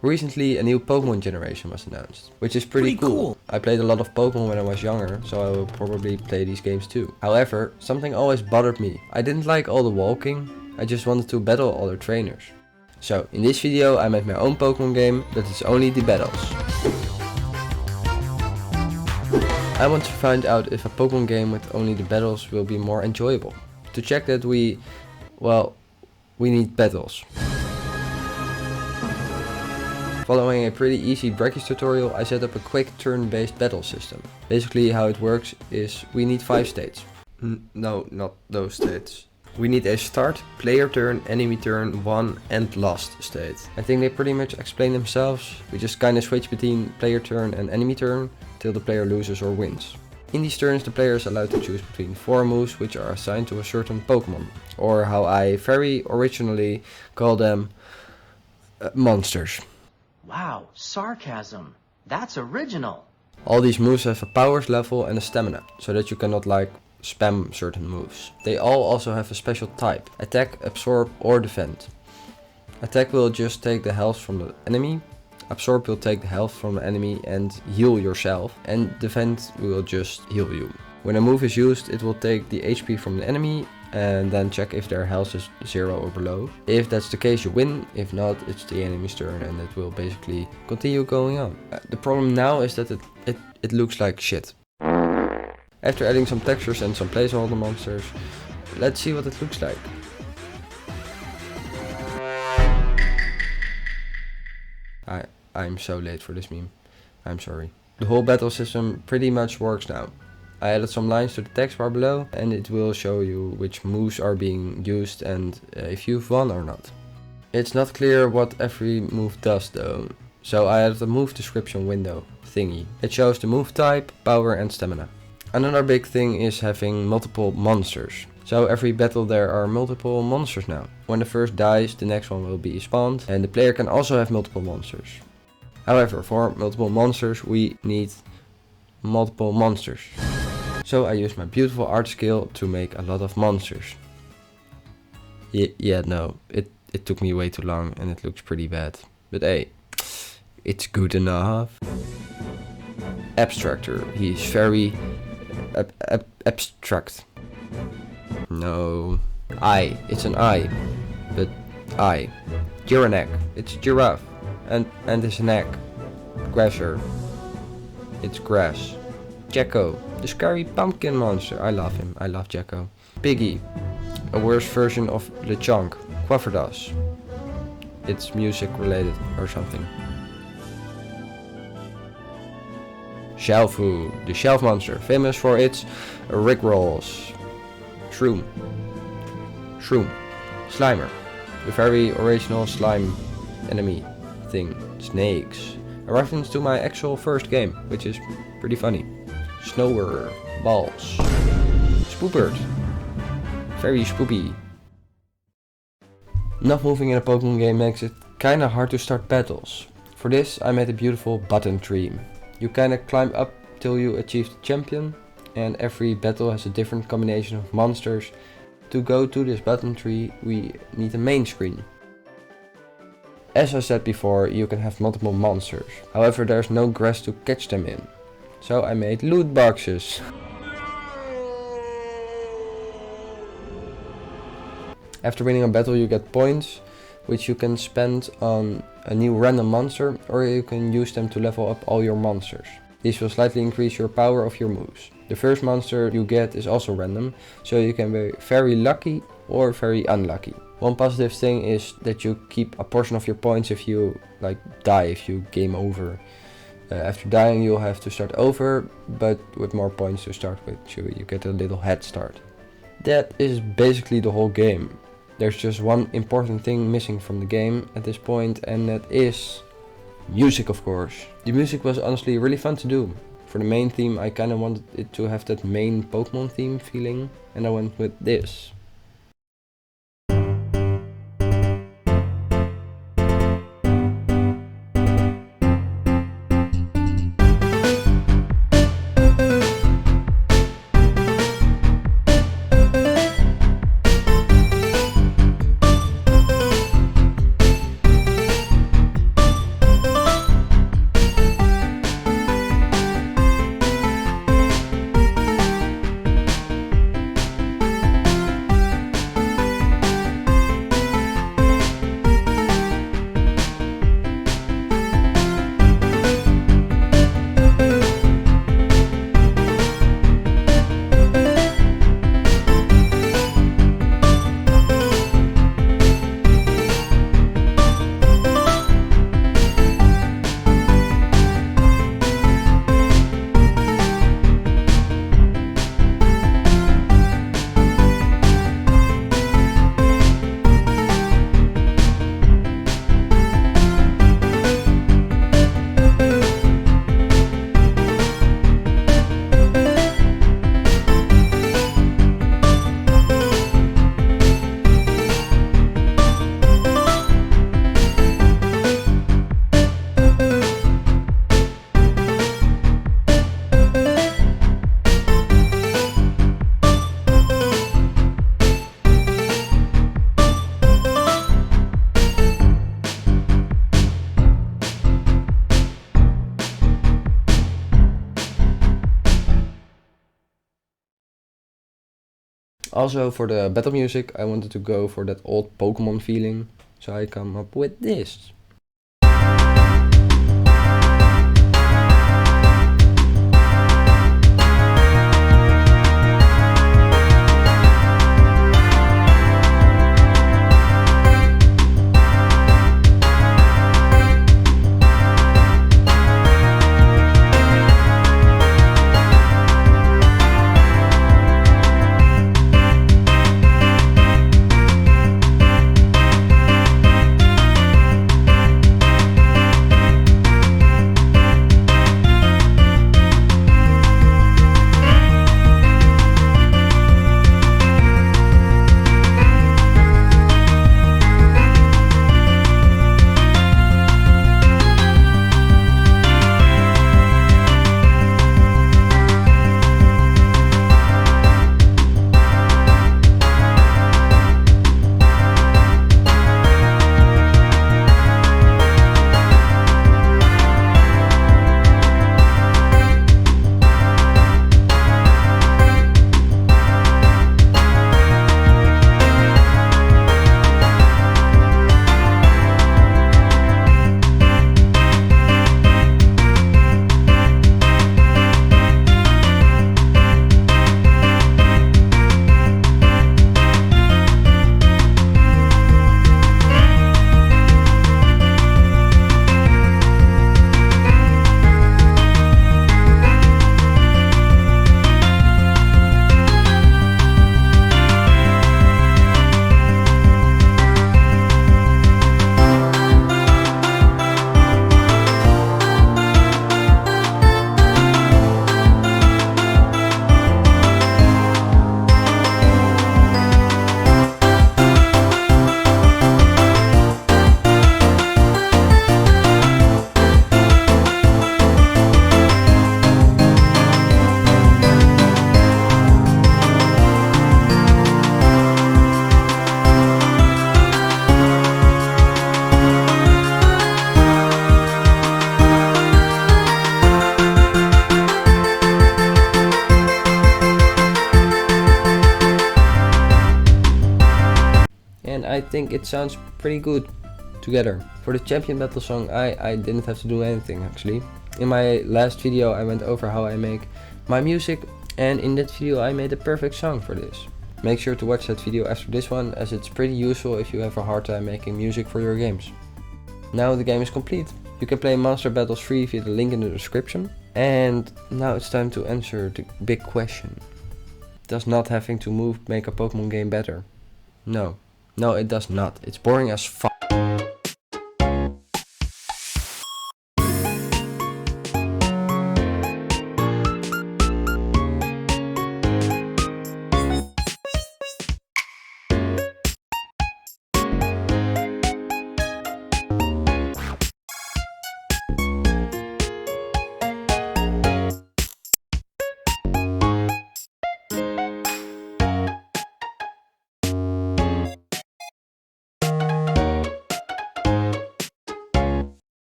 Recently a new Pokemon generation was announced, which is pretty cool. I played a lot of Pokemon when I was younger, so I will probably play these games too. However, something always bothered me. I didn't like all the walking, I just wanted to battle other trainers. So in this video I made my own Pokemon game, but it's only the battles. I want to find out if a Pokemon game with only the battles will be more enjoyable. To check that we need battles. Following a pretty easy breakage tutorial, I set up a quick turn-based battle system. Basically how it works is we need 5 states. No, not those states. We need a start, player turn, enemy turn, won and lost state. I think they pretty much explain themselves. We just kinda switch between player turn and enemy turn till the player loses or wins. In these turns the player is allowed to choose between 4 moves which are assigned to a certain Pokemon. Or how I very originally call them monsters. Wow, sarcasm. That's original. All these moves have a powers level and a stamina, so that you cannot like spam certain moves. They all also have a special type: attack, absorb or defend. Attack will just take the health from the enemy, absorb will take the health from the enemy and heal yourself, and defend will just heal you. When a move is used, it will take the HP from the enemy and then check if their health is 0 or below. If that's the case you win, if not it's the enemy's turn and it will basically continue going on. The problem now is that it looks like shit. After adding some textures and some placeholder monsters, let's see what it looks like. I'm so late for this meme. I'm sorry. The whole battle system pretty much works now. I added some lines to the text bar below and it will show you which moves are being used and if you've won or not. It's not clear what every move does though, so I added a move description window thingy. It shows the move type, power and stamina. Another big thing is having multiple monsters. So every battle there are multiple monsters now. When the first dies, the next one will be spawned and the player can also have multiple monsters. However, for multiple monsters we need multiple monsters. So I used my beautiful art skill to make a lot of monsters. No, it took me way too long and it looks pretty bad. But hey, it's good enough. Abstractor, he's very abstract. No, eye, it's an eye, but eye. Giraffe, it's a giraffe, and his neck. Grasser, it's grass. Jacko, the scary pumpkin monster. I love him. I love Jacko. Piggy, a worse version of Lechonk. Quaffordaz, it's music related or something. Shelfu, the shelf monster, famous for its rickrolls. Shroom, Slimer, the very original slime enemy thing. Snakes, a reference to my actual first game, which is pretty funny. Snower, balls. Spoopert, very spoopy. Not moving in a Pokemon game makes it kinda hard to start battles. For this I made a beautiful button tree. You kinda climb up till you achieve the champion, and every battle has a different combination of monsters. To go to this button tree we need a main screen. As I said before, you can have multiple monsters. However, there's no grass to catch them in. So I made loot boxes. After winning a battle you get points, which you can spend on a new random monster, or you can use them to level up all your monsters. These will slightly increase your power of your moves. The first monster you get is also random, so you can be very lucky or very unlucky. One positive thing is that you keep a portion of your points if you die, if you game over. After dying you'll have to start over, but with more points to start with, so you get a little head start. That is basically the whole game. There's just one important thing missing from the game at this point, and that is music, of course. The music was honestly really fun to do. For the main theme I kinda wanted it to have that main Pokemon theme feeling, and I went with this. Also for the battle music, I wanted to go for that old Pokémon feeling, so I come up with this. And I think it sounds pretty good together. For the champion battle song, I didn't have to do anything actually. In my last video I went over how I make my music, and in that video I made a perfect song for this. Make sure to watch that video after this one, as it's pretty useful if you have a hard time making music for your games. Now the game is complete. You can play Monster Battles free via the link in the description. And now it's time to answer the big question. Does not having to move make a Pokemon game better? No. No, it does not. It's boring as fuck.